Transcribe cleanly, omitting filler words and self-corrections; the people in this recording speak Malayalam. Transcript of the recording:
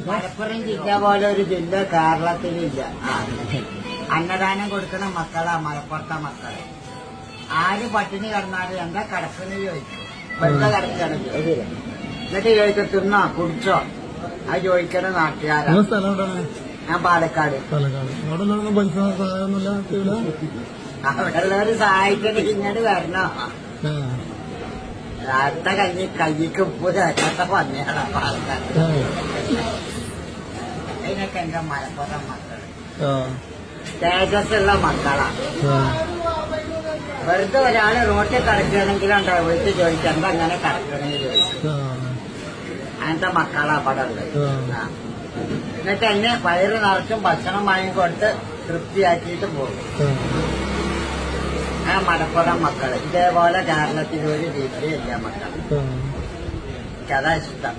മലപ്പുറം ജില്ല പോലെ ഒരു ജില്ല കേരളത്തിലില്ല. അന്നദാനം കൊടുക്കുന്ന മക്കളാ മലപ്പുറത്തെ മക്കള്. ആര് പട്ടിണി കിടന്നാലും എന്താ കിടക്കുന്ന ചോദിക്കും. വെറുതെ കിടക്കണം എന്നിട്ട് ചോദിക്കും തിന്നോ കുടിച്ചോ അത് ചോദിക്കണ നാട്ടുകാരാണ്. ഞാൻ പാലക്കാട്. അവിടെയുള്ളവര് സഹായിച്ചിട്ട് ഇങ്ങോട്ട് വരണോ? അടുത്ത കയ്യിക്ക് ഉപ്പ് തരാത്ത പന്നിയാടാ പാലക്കാട്. അതിനൊക്കെ എന്റെ മലപ്പുറം മക്കള് തേജസ്സുള്ള മക്കളാ. വെറുതെ ഒരാള് റോട്ടിൽ കിടക്കുകയാണെങ്കിലും ഉണ്ടാവും വീട്ടിൽ ചോദിച്ചാൽ എന്താ അങ്ങനെ കിടക്കണമെന്ന് ചോദിച്ചു. അങ്ങനത്തെ മക്കളാ അവിടെ ഉള്ളത്. എന്നിട്ട് എന്നെ വയറ് നിറച്ചും ഭക്ഷണം വാങ്ങിക്കൊടുത്ത് തൃപ്തിയാക്കിയിട്ട് പോകും. ആ മലപ്പുറം മക്കള് ഇതേപോലെ കേരളത്തിൽ ഒരു രീതിയിലില്ല മക്കൾ. എനിക്കതാ ഇഷ്ടം.